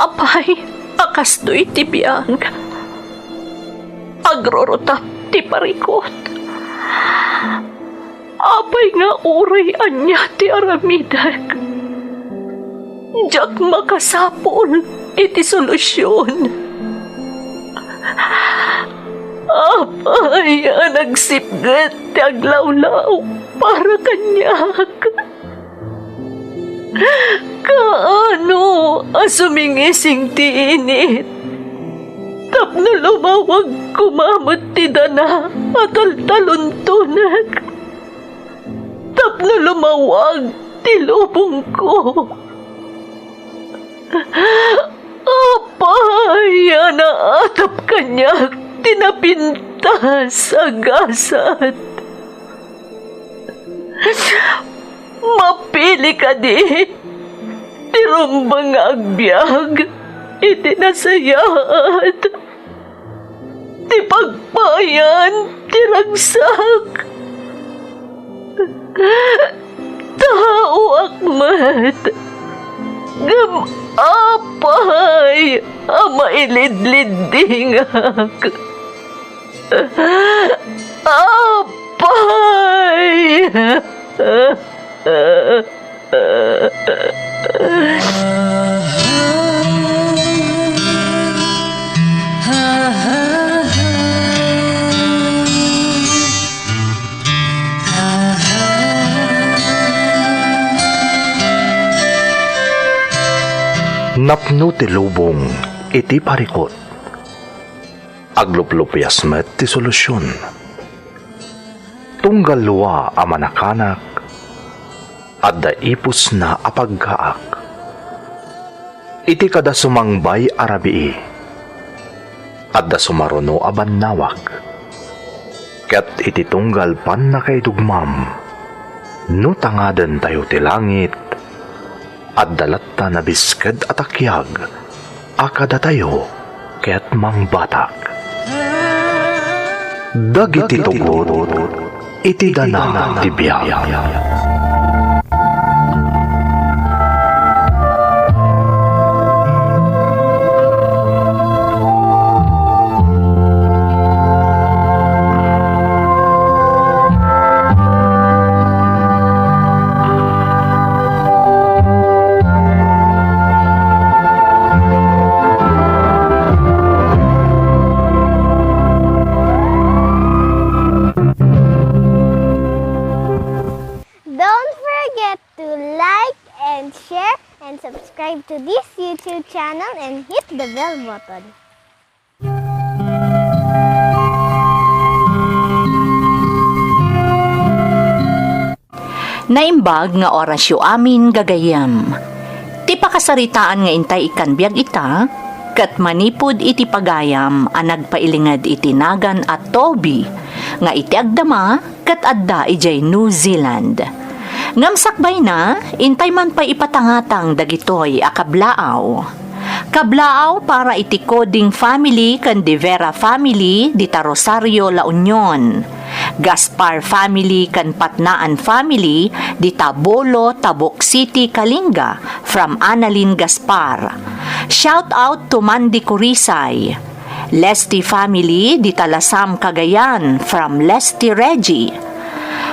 Apay, akastoy ti biyang. Agrorotap ti parikot. Apay nga uray anya ti aramidak. Diyak makasapol iti solusyon. Apay, nagsipgat ti aglawlaw para kanyak. Kaano asumingising ti init? Tapno lumawag kumamot ti dana at altaluntunak. Tapno lumawag ti lubong ko. Apay, naatap kanyak tinapinta sa gasat. Mapili ka di, tirumbang agbyag, itinasayat, ti pagpayan, tiragsak. Tao akmat, apay, mailidlidingak. Apay! Napno ti lubong iti parikot. Agluplupyas met ti solusyon. Tunggal luwa a manakanak at daipos na apagkaak. Iti kada sumangbay arabii at da sumaruno aban nawak. Ket iti tunggal pan na kay dugmam no tangaden tayo ti langit at dalatta na bisked at akyag akada tayo ket mangbatak. Dagiti tugod iti dana ti biyag. Don't forget to like and share and subscribe to this YouTube channel and hit the bell button. Naimbag nga orasyo amin gagayam. Ti pakasaritaan nga intay ikan biag ita, kat manipod iti pagayam a nagpailingad iti nagan at Toby, nga iti agdama kat adda ijay New Zealand. Ngamsakbay na, intay man pa ipatangatang dagitoy a kablaaw. Kablaaw para iti Coding family kan De Vera family dita Rosario, La Union. Gaspar family kan Patnaan family dita Bolo, Tabuk City, Kalinga from Annalyn Gaspar. Shout out to Mandy Corisay. Lesty family dita Lasam, Cagayan from Lesty Reggie.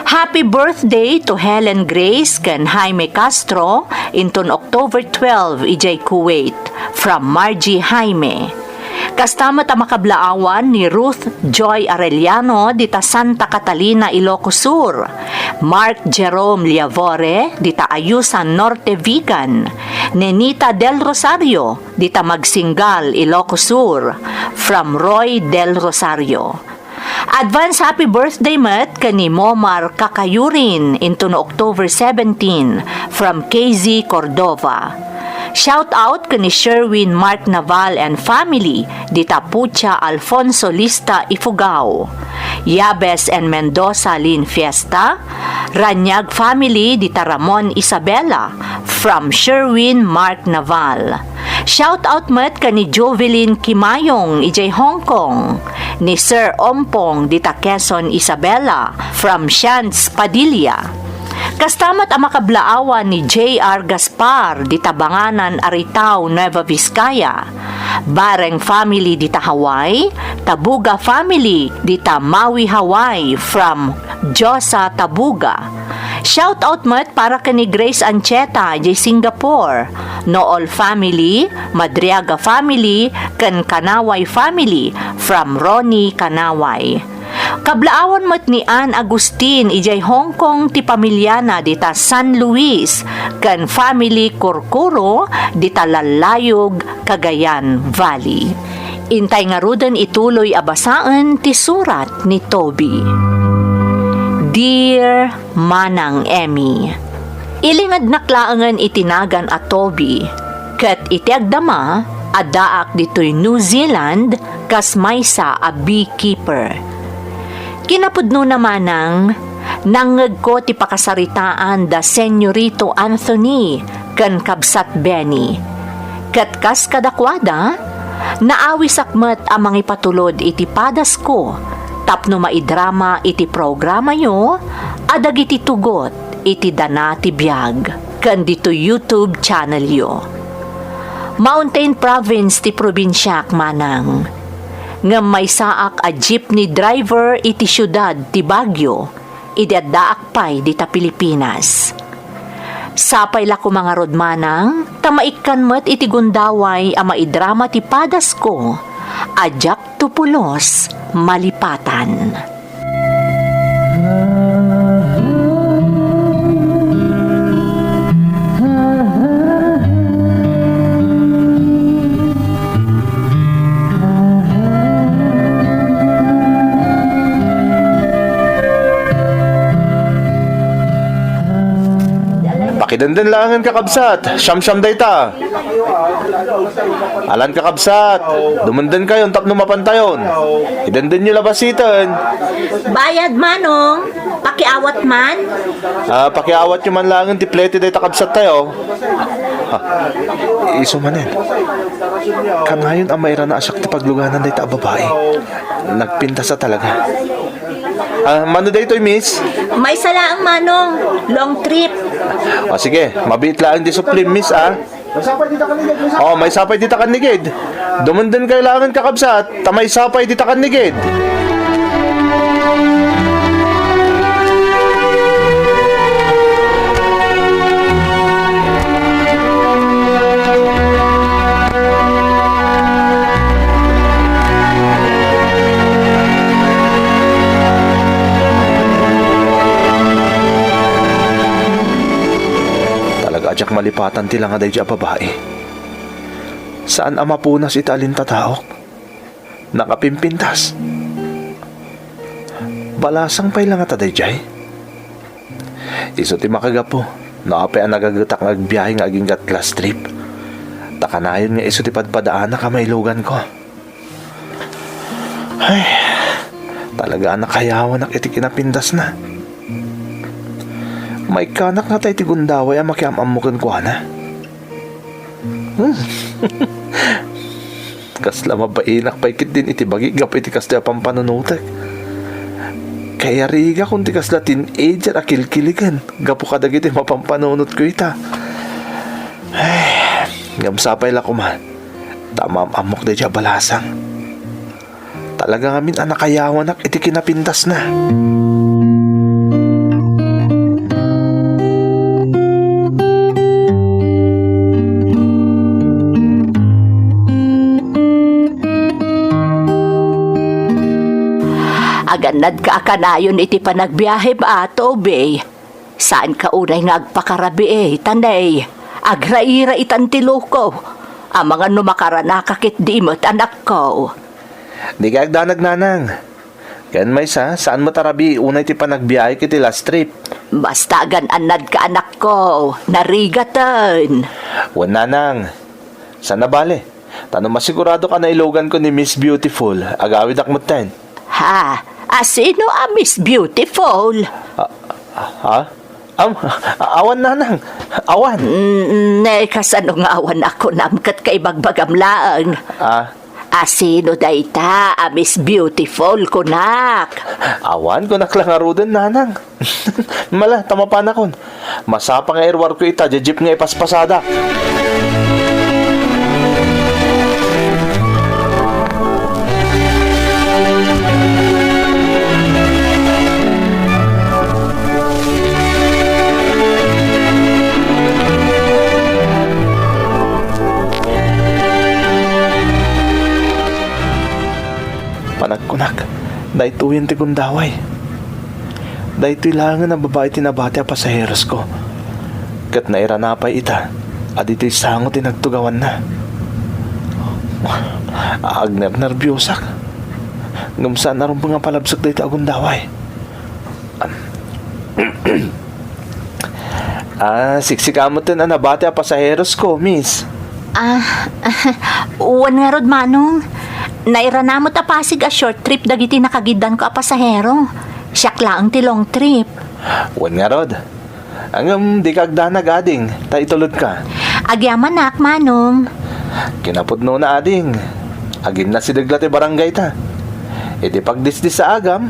Happy birthday to Helen Grace kan Jaime Castro inton October 12 ijay Kuwait from Margie Jaime. Kastama ta makablaawan ni Ruth Joy Arellano dita Santa Catalina, Ilocos Sur. Mark Jerome Liavore dita Ayusan Norte, Vigan. Nenita Del Rosario dita Magsingal, Ilocos Sur from Roy Del Rosario. Advance happy birthday met kani Momar Kakayurin into October 17 from KZ Cordova. Shout out kani Sherwin Mark Naval and family dita Pucha Alfonso Lista, Ifugao. Yabes and Mendoza Lin Fiesta. Ranyag family dita Ramon Isabela from Sherwin Mark Naval. Shout out met kani Jovelyn Kimayong ijay Hong Kong. Ni Sir Ompong dita Quezon Isabela from Shantz Padilla. Kastamat ang makablaawan ni J.R. Gaspar di Tabanganan, Aritao, Nueva Vizcaya. Bareng family di ta Hawaii, Tabuga family di ta Maui, Hawaii from Josa, Tabuga. Shout out mat para kani Grace Ancheta di Singapore. Nool family, Madriaga family, kan Kanaway family from Ronnie, Kanaway. Kablaawan mat ni Ann Agustin ijay Hong Kong ti pamilyana dita San Luis kan family Kurkuro dita Lalayog, Cagayan Valley. Intay nga rudan ituloy abasaan ti surat ni Toby. Dear Manang Emmy, ilingad naklaangan itinagan at Toby, kat iti agdama, adaak dito'y New Zealand, kas maysa a beekeeper. Kinapudno naman ng nangag ko ti pakasaritaan da Senyorito Anthony, kan kabsat Benny. Kat kas kadakwada, naawis akmat ang mga patulod iti padas ko, tapno maidrama iti programa yo, adag iti tugot, iti dana ti biag, kan dito YouTube channel yo. Mountain Province ti probinsyak manang. Nga may saak a jeepney driver iti syudad ti Baguio, iti addaak pay di ta Pilipinas. Sapay la ko mga rodmanang, tamaikan mo't iti gundaway a maidrama ti padas ko, ajak tupulos malipatan. Pakidandan langan kakabsat, siyam-siyam dayta. Alan kakabsat, dumandan kayon tapno mapantayon. Idandan nyo labasitan. Bayad manong, pakiawat man. Pakiawat nyo man langan ti plete dayta kabsat tayo. Iso manin. Kanayon ang mayra na asyak ti pagluganan dayta babae. Nagpinta sa talaga. Mano dayto miss? May salaang manong, long trip. Sige, mabit lang di suplim miss may sapay dita kanigid. Dumundan kailangan kakabsat, tamay sapay dita kanigid. Ajak malipatan tila nga day dya babae. Saan ang mapunas italin tataok? Nakapimpintas. Balasang pay lang ata day dya. Iso ti makagapo. Naape ang nagagatak ngagbiyahe nga aging gat class trip. Takanayon nga iso ti padpadaan na kamailugan ko. Ay, talaga nakayawan na iti kinapindas na. May kanak nga tayo ti gundaway ang makiamamukan ko na. Kasla mabainak paikit din iti bagi gapo iti kasla pampanunutek. Kaya riga kung ti kasla teenager akilkiligan gapo kadag iti mapampanunot ko ita. Ay, ngamsapay la kuman. Tamam amok da dya balasang. Talaga ngamin anak kayawanak iti kinapintas na. Aganad ka akanayon iti panagbiyahe ba, Toby? Saan ka unay nga agpakarabi tanay? Agraira itantilo ko. Ang mga numakarana kakit di mo't anak ko. Di ka agdanag nanang. Kan may saan mo tarabi unay ti panagbiyahe kiti last trip? Basta anad ka anak ko. Narigatan. Wan nanang. Saan na bale? Tanong masigurado ka na ilogan ko ni Miss Beautiful. Agawid akmot ten. Ha? Sino ang Miss Beautiful? Awan nanang. Awan. Kasano nga awan ako namkat kay bagbagamlaang. Asino dayta, Miss Beautiful kunak. Awan ko naklangarudan, nanang. Mala, tama pa na kon. Masapa nga irwar ko ita, jeep nga ipaspasada. Panagkunak, dahituin ti kundaway. Dahito'y langan ang babae tinabati ang pasaheros ko. Kat nairanapay ita, at ito'y sangot tinagtugawan na. Agner nervyosak. Ngamsaan na rin mga palabsak dahito agundaway. Siksikamot din ang nabati ang pasaheros ko, miss. Uwan nga rod, Manong. Nairanamot a Pasig a short trip dagiti nakagidan ko a pasahero. Siyak laang ti long trip. Wan nga rod. Hanggang di kagdanag ading, taitulod ka. Agyaman nak, Manong. Kinapudno na ading. Agin na si Daglat barangay ta. Iti pagdisdis sa agam,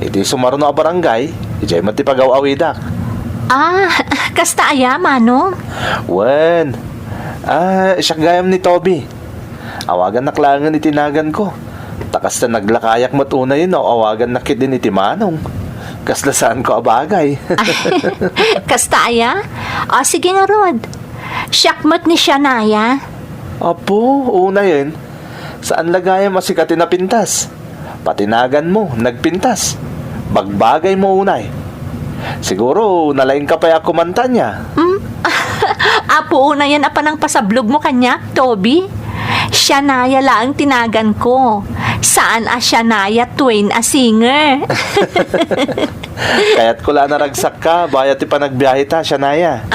iti sumarno a barangay, iti mati pagaw-awidak. Kasta aya, Manong. Wan. Siyak gayam ni Toby. Awagan na klangan itinagan ko. Takas na naglakayak matuna yun, awagan na kit din iti Manong. Kaslasaan ko abagay. Kasta aya? Sige nga, Rod. Siyakmat ni Shanaya. Apo, una yun. Saan lagayam asikatin na pintas? Patinagan mo, nagpintas. Bagbagay mo unay. Siguro, nalaing ka pa kumanta niya. Apo na yan apa ng pasablog mo kanya, Toby. Shanaya lang tinagan ko. Saan a Shanaya Twain a singer? Kaya't kula naragsak ka, bayat ti panagbiyahe ta, Shanaya.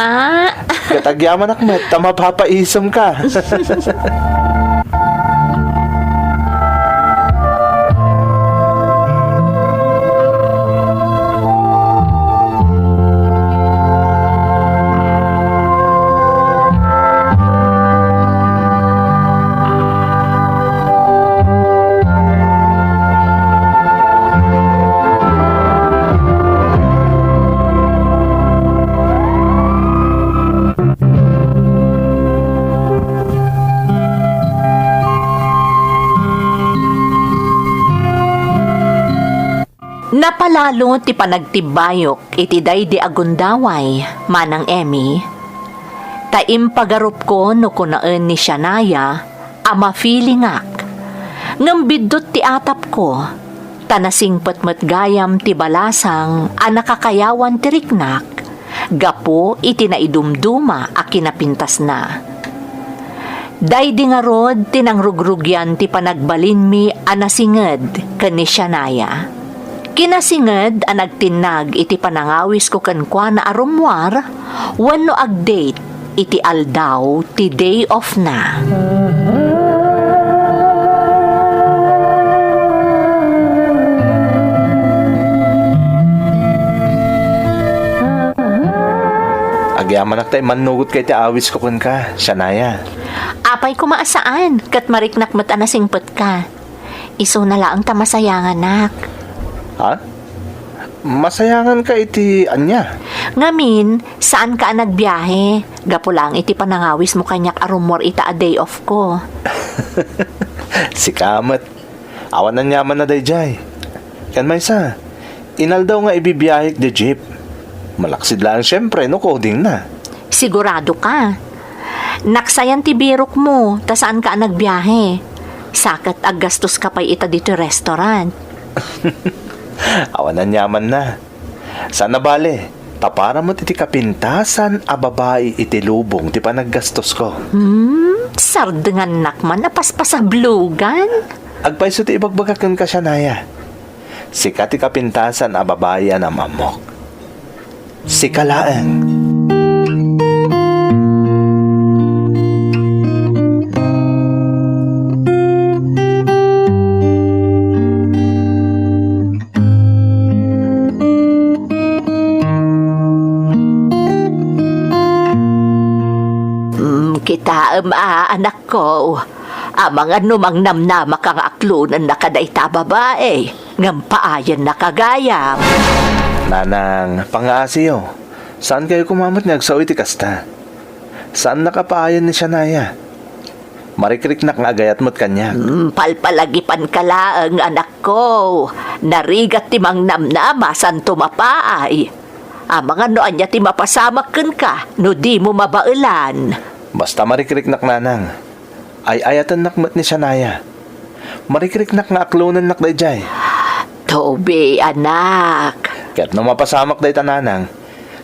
Katagyaman akmet, mapapaisam ka. Napalalo ti panagtibayok iti daydi agundaway, Manang Emmy. Taim pagarup ko no kunaan ni Shanaya, ama feelingak. Ngambidot ti atap ko, tanasing patmatgayam ti balasang a nakakayawan ti riknak, gapo iti naidumduma a kinapintas na. Daydi nga rod tinangrugrugyan ti panagbalin mi a nasinged ken ni Shanaya. Kinasinged ang nagtinag iti panangawis ko kankwa na arumwar, wano agdate iti aldaw ti day off na. Agyaman ak tayo manugot kay ti awis ko kun ka, Shanaya. Apay ko maasaan, kat mariknak mat anasingpet ka. Iso na laang tamasayangan nak. Ha? Masayangan ka iti anya? Ngamin, saan ka nagbiyahe? Gapo lang iti panangawis mo kanyak arumor ita a day off ko. Si Kamat. Awan na nyaman na dayjay. Yan may sa. Inal daw nga ibibiyahik de jeep. Malaksid lang syempre, no coding na. Sigurado ka. Naksayan ti birok mo, ta saan ka nagbiyahe? Sakat aggastos ka pa'y ita dito restaurant. Awan na nyaman na. Sana bale, tapara mo iti kapintasan a babae iti lubong ti panaggastos ko. Sardengan nakman napaspasablugan. Agpaiso ti ibagbagakan ka, Shanaya. Sika ti kapintasan a babae na mamok. Sika laeng. Kita anak ko. Amang anumang namnama kang aklunan na kadayta babae, ngam paayan na kagayam. Nanang, pangaasiyo. Saan kayo kumamot niya sa iti kasta? Saan nakapaayan ni Shanaya? Marikrik na agayat mo't kanya. Palpalagipan ka laang anak ko. Narigat timang namnama san tumapaay. Amang anoan niya timapasamakan ka, no di mo mabailan. Basta marikrik nak nanang. Ay ayatan nakmat ni Shanaya. Marikrik nak nga aklunan nak dayjay. Toby, anak. Kaya't no mapasamak day tananang,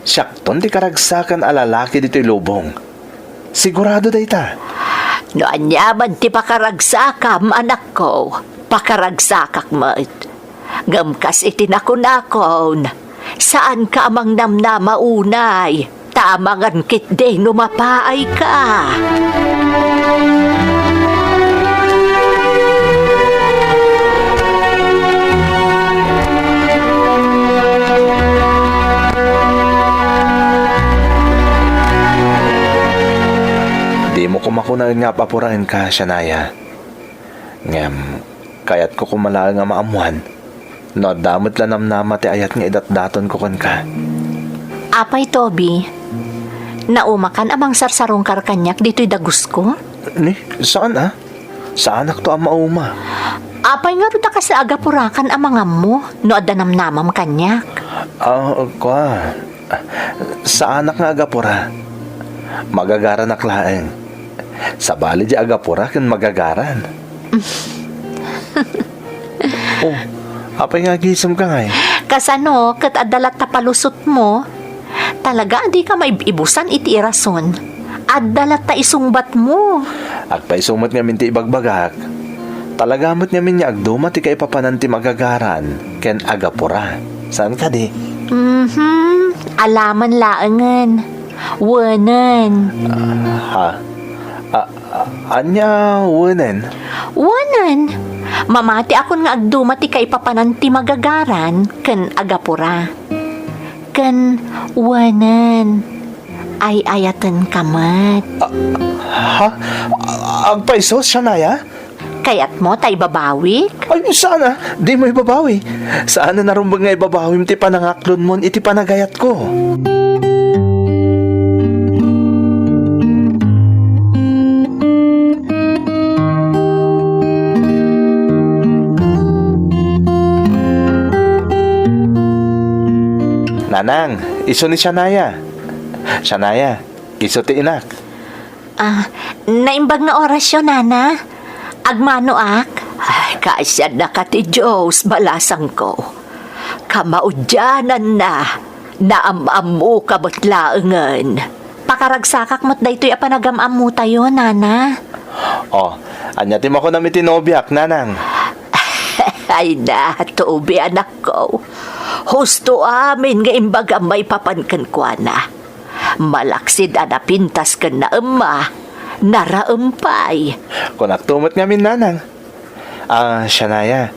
siyakton di karagsakan alalaki dito'y lubong. Sigurado day ta. No anyaman ti pakaragsakam, anak ko. Pakaragsakak mo't. Ngamkas itinakunakon. Saan ka amang namnama unay? Tamangan kitde numapaay ka. Di mo kumakunan nga papurahin ka, Shanaya. Ngam, kayat ko kumala nga maamuan. No, damot lang namnama ti ayat nga idat-daton ko kan ka. Apay, Toby. Naumakan amang sarsarong karkanyak dito'y dagus ko? Ni, saan ah? Saan ako to ang mauma? Apay nga ruta ka sa agapurakan amang mo, no adanamnamam kanyak. Kwa. Sa anak nga agapura. Magagara na klaeng. Sa bali di agapura kan magagaran. Oh, apay nga gisam ka nga eh. Kasano, kat adalat tapalusot mo, talaga di ka maibusan iti irason. Adalat ta isungbat mo. Agpay sumot nga minti ibagbagak. Talagamot nga min niya agduma ti kay papananti magagaran ken agapura. Saan ka di? Alaman laangan. Wanan. Anya wunen? Wanan. Mamati akon nga agdumati kay papananti magagaran ken agapura. Ken wanan. Ay ayatan kamat. Agpay sos, Shanaya? Kayat mo tay babawik? Ay, sana. Di mo ibabawi. Saan na narumbang nga ibabawi ti panangaklon mo iti panagayat ko? Nanang, iso ni Shanaya. Shanaya, iso ti inak. Naimbag na orasyon, nana. Agmano ak? Ay, kaasyan na ka ti Diyos, balasang ko. Kamaudyanan na, naamamu ka batlaangan. Pakaragsakak mo't daytoy apanagam-am mo tayo, nana. Oh, anyatim ako na mitinobyak, nanang. Ay na, Toby, anak ko. Husto amin nga imbaga may papankan kwa na. Malaksid anapintas ka na naraumpay. Kung nagtumot nga min, nanang. Shanaya,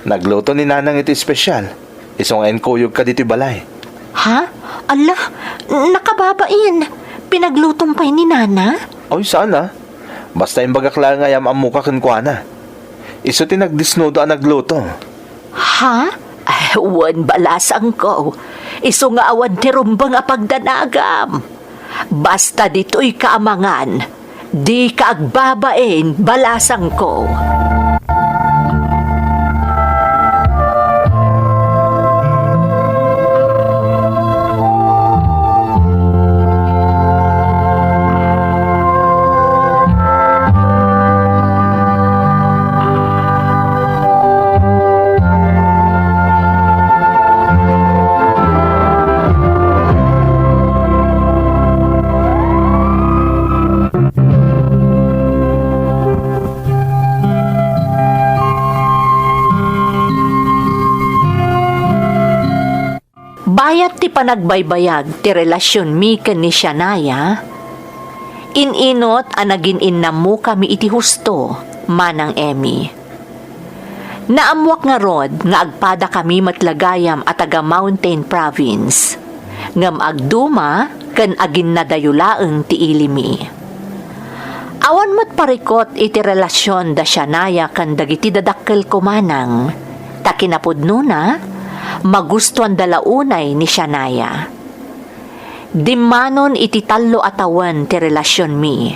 nagluto ni nanang iti espesyal. Isong enkuyog ka dito balay. Ha? Ala, nakababain. Pinaglutumpay ni nana? Oy, sana. Basta imbagak lang ayam ang muka kankwana. Iso ti nagdisnodo ang nagluto. Ha? Ay, wan balasang ko. Iso nga awan ti rumbang apagdanagam. Basta dito'y kaamangan. Di ka agbabain, balasang ko. Bayat ti panagbaybayag ti relasyon mi ken ni Shanaya, ininot a nagin innamo kami iti husto, manang Emmy. Naamwak nga rod nga agpada kami matlagayam at taga Mountain Province, ngam agduma ken agin nadayulaeng ti ilimi. Awan mo't parikot iti relasyon da Shanaya kan dagiti dadakkel kumanang. Takinapudno na, magustuhan dalaunay ni Shanaya. Dimanon iti tallo atawan ti relasyon mi.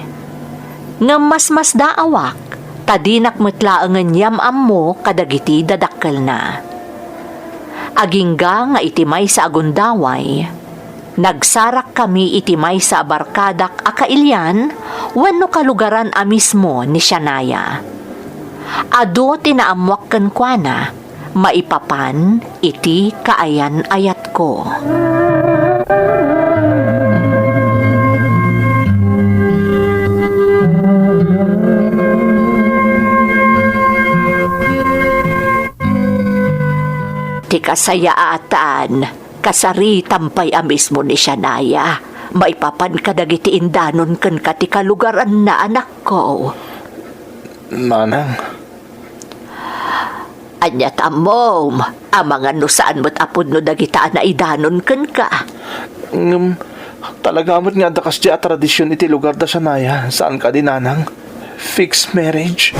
Nga mas daawak, tadinak metlaangan yam mo kadagiti dadakkel na. Agingga nga itimay sa agundaway, nagsarak kami itimay sa abarkadak akailyan wenno kalugaran a mismo ni Shanaya. Ado tinaamwak ken kuana, maipapan iti kaayan ayat ko. Ti kasayaatan, kasari tampay a mismo ni Shanaya. Maipapan kadagiti indanon ken kati kalugaran na anak ko. Manang, Anya tamom, amangan no saan mo't apod no dagita na idanon ken ka. talaga mo't nga dakas di a tradisyon iti lugar da Shanaya. Saan ka din, nanang? Fixed marriage?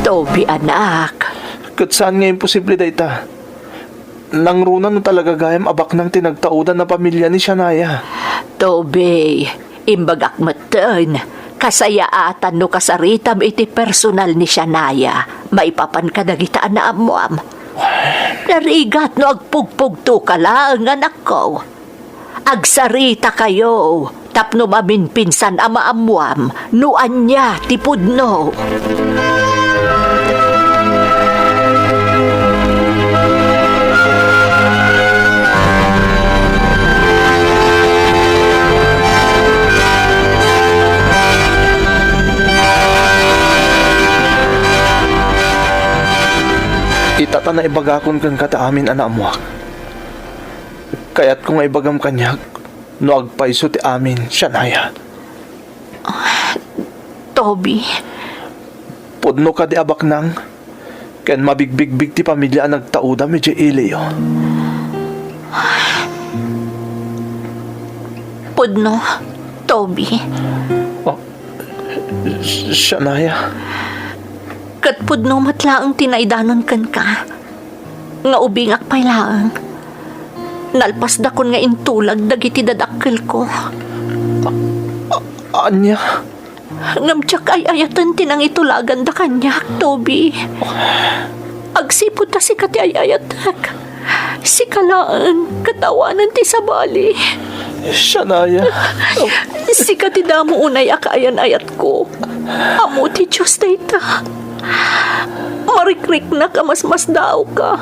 Toby anak, Kat saan nga imposible da ita? Nang runa no talaga gayam abak ng tinagtaudan na pamilya ni Shanaya. Toby, imbagak matan, kasayaatan no kasaritam iti personal ni Shanaya, maipapan ka dagitaan na amuam. Narigat no agpugpugto ka lang, anak ko. Agsarita kayo, tapno maminpinsan ama amuam, no anya tipudno. Itata na ibagakon kang kata amin anamwak. Kaya't kung ibagam kanyag, no agpaiso ti amin, Shanaya. Toby, Pudno ka di abak nang, ken mabigbigbig ti pamilya ang nagtauda medyo iliyo. pudno, Toby. Shanaya, Kat pudno matlaang tinaidanon kan ka. Nga ubingak pailaang. Nalpas dakon nga intulag dagiti dadakkel ko. anya? Ngamtsak ay ayatan tinang itulagan da kanyak, Toby. Agsipod ta si kati ay ayatak. Si kalaan, katawanan ti sabali. Shanaya, Si kati damo unay akaayan ayat ko. Amo ti Diyos dayta. Marikrik na kamasmas daw ka.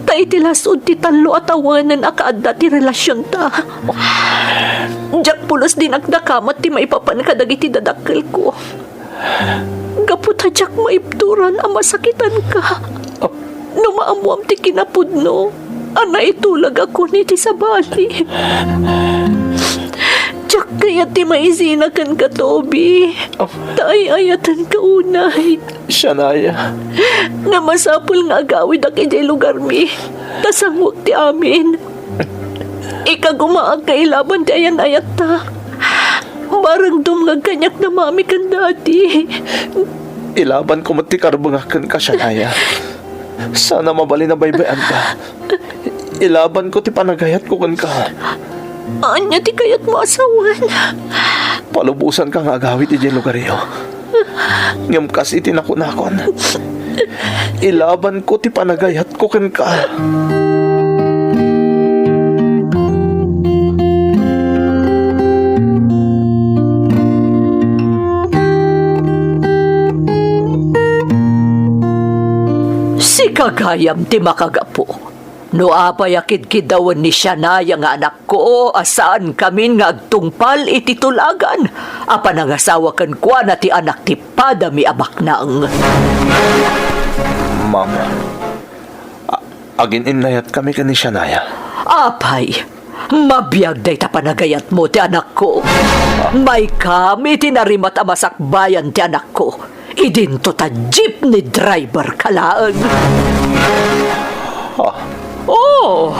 Ta itilasod ti talo at awanan akaadda ti relasyon ta. Diyak pulos dinagdakamat ti maipapan ka dagiti dadakkel ko. Gaputa diyak maipturan ang masakitan ka. No maamuam ti kinapudno, ana itulag ako ni ti sabali. Diyak kaya ti maisinakan ka, Toby. Tay ayatan ka unay. Shanaya, Nga masapul nga agawid ak ijay lugar mi. Tasangwag ti amin. Ika gumaag kailaban ti ayan ayat ta. Barang dumngag kanyak na mami kan dati. ilaban ko mati karbangakan ka, Shanaya. Sana mabali na baybayan ka. Ilaban ko ti panagayat ko kan ka. Anya ti kayat mo asawan. Palubusan ka nga agawit iti lugar iyo. Ngam kas iti nakunakon. Ilaban ko ti panagayat ko kan ka. Si kagayam ti makagapo. No apayakid kidawan ni Shanaya nga anak ko, asaan kami nga agtungpal iti tulagan. Apa nangasawa kan kwa na ti anak ti padami abaknang. Ma'am, agin inayat kami ka ni Shanaya. Apay, mabiyag day ta panagayat mo ti anak ko. May kami tinarimat amasakbayan ti anak ko. Idinto ta jeepney driver kalaan. Oh,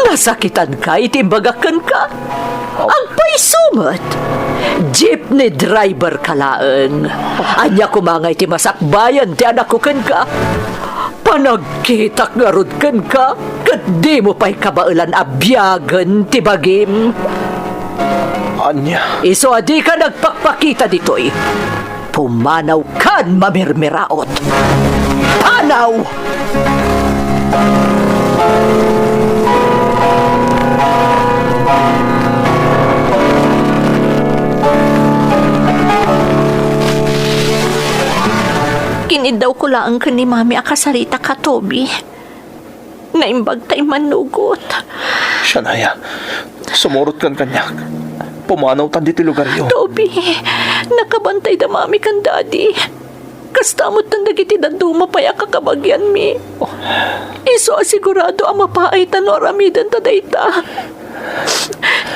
nasakitan ka, itimbagakan ka. Ang paisumat. Jeepney driver kalaan. Anya kumangay ti masakbayan ti anak ko ken ka. Panagkitak nga rod ken ka. Kat di mo pa'y kabailan abyagan ti bagim. Anya, Iso adi ka nagpakpakita ditoy. Pumanaw kan mamirmiraot. Panaw! Kinidaw ko lang ka ni Mami akasarita ka, Toby. Naimbag tay manugot. Shania, sumurot kan kanyak. Pumanaw tan diti lugar yo. Toby, nakabantay da Mami kan Daddy. Kastamot tan dagiti daduma paya kakabagyan mi. Iso asigurado ang mapaay tan aramidan ta dayta.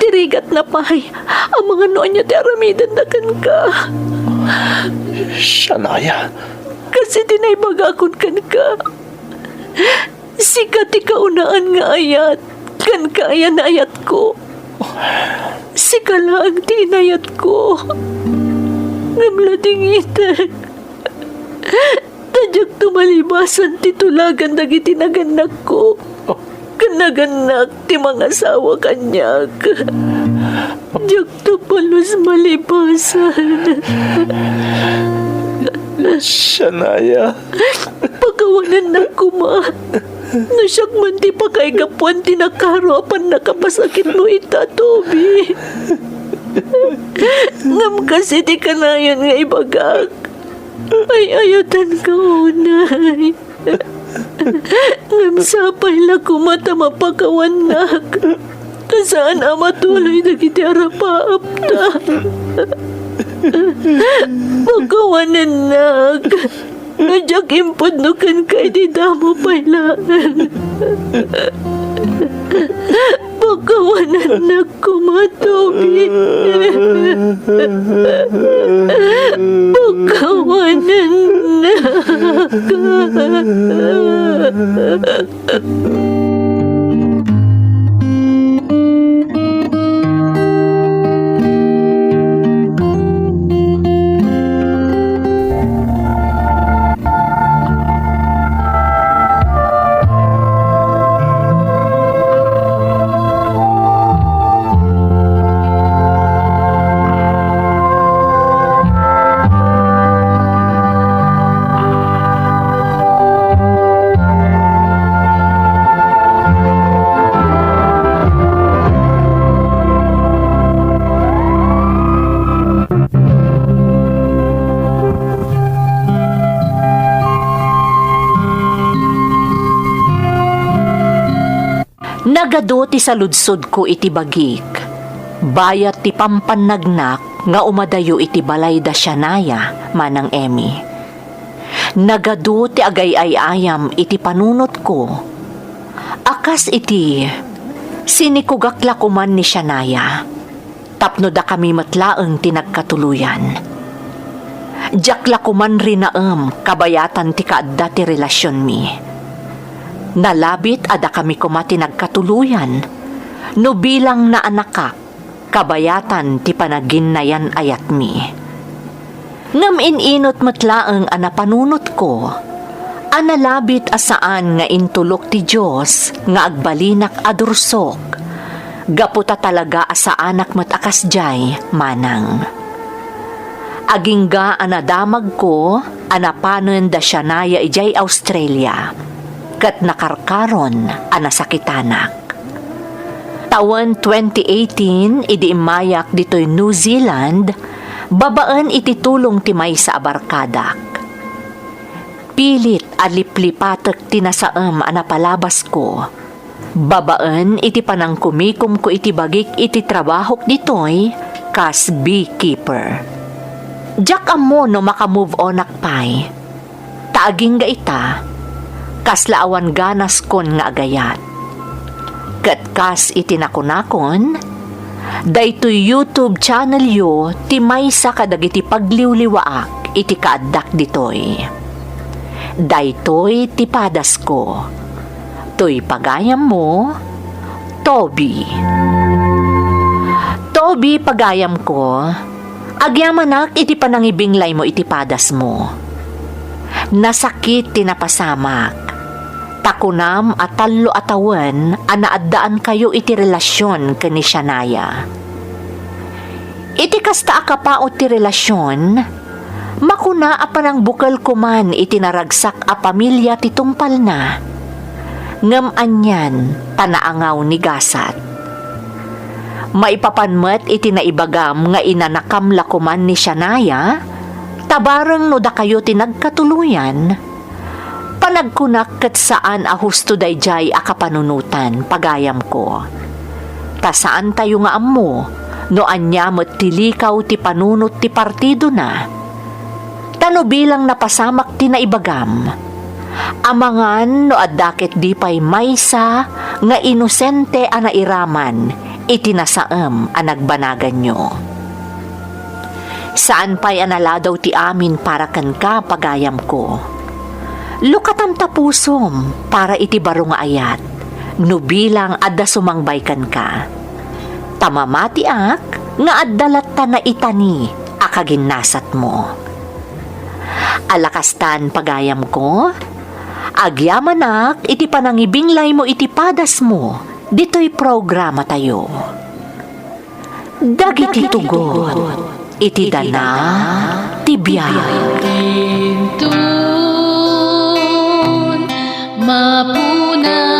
Tirigat na pay ang mga noon niya ti aramidan na kan ka. Shania, Kasi dinaybagakon kan ka. Sikat ikaunaan nga ayat. Kan ka ayan na ayat ko. Sika lang tinayat ko. Ngamlading itak. Tadyak tumalibasan titulagan dagiti naganak ko. Kanaganak ti mga asawa kanyak. Diyak to palos malibasan. Shania. Pagawanan na kuma. Nasyak man ti pakaigapuan ti nakaro apan nakapasakit mo ita, Toby. Ngam kasi ti kanayan nga ibagak. Ay ayatan ka unay. Ngam sapay la kumata mapakawanak. Saan ama tuloy na kiti arapaapta. Pagkawanan nag. Nadyak impod no kan kay di damo pailaan. Pagkawanan nag kumatobi. Pagkawanan nag. Nagado ti saludsod ko iti bagik. Bayat ti pampanagnak nga umadayo iti balay da Shania manang Emmy. Nagado ti agay-ayayam iti panunot ko. Akas iti sinikugakla kuman ni Shania. Tapno da kami matlaeng tinagkatuluyan. Jakla kuman rinaem kabayatan ti kaadda ti relasyon mi. Nalabit ada kami kumati nagkatuluyan. No bilang na anakak, kabayatan ti panaginayan ayat mi. Ngam ininot matlaeng anapanunot ko, analabit asaan nga intulok ti Diyos nga agbalinak adursok, gaputa talaga asaanak matakas jay manang. Agingga anadamag ko, anapanen da Shania ijay Australia. Kat nakarkaron anasakitanak. Taon 2018, idiimayak dito'y New Zealand, babaan ititulong timay sa abarkadak. Pilit aliplipatek tinasaem anapalabas ko. Babaan iti panang kumikum ko iti bagik iti trabahok dito'y kas beekeeper. Jak amo no makamove on akpay. Taaging ga ita, kaslaawan ganas kon nga agayat. Kat kas itinakunakon, daytoy YouTube channel yo ti maysa kadagiti pagliwliwaak iti kaaddak ditoy. Daytoy ti padas ko. Toy pagayam mo, Toby. Toby pagayam ko, Agyamanak iti panangibinglay mo iti padas mo. Nasakit tinapasamak. Takunam at talo atawan anaaddaan kayo iti relasyon kani Shanaya. Iti kasta akapaot ti relasyon, makuna apan ang bukal kuman iti naragsak a pamilya ti tungpal na. Ngem anyan tanaangaw ni gasat. Maipapanmet iti naibagam nga inanakamla kuman ni Shanaya, tabarang no da kayo tinagkatuluyan, panagkunak ket saan a husto dayjay a kapanunutan pagayam ko. Ta saan tayo nga ammo, no anya met tilikaw ti panunot ti partido na. Tano bilang napasamak ti naibagam, amangan no addakit di pay maysa nga inosente a nairaman iti nasaem a nagbanagan nyo. Saan pa'y anala daw ti amin para kan ka pagayam ko. Lukatam tapusom para iti baro nga ayat, no bilang adda sumangbay kan ka. Tamamati ak, nga addalat ta na itani, akaginnasat mo. Alakastan pagayam ko, agyamanak iti panangibinglay mo iti padas mo, dito'y programa tayo. Dagiti tugon, iti dana, tibiyag. Mapuna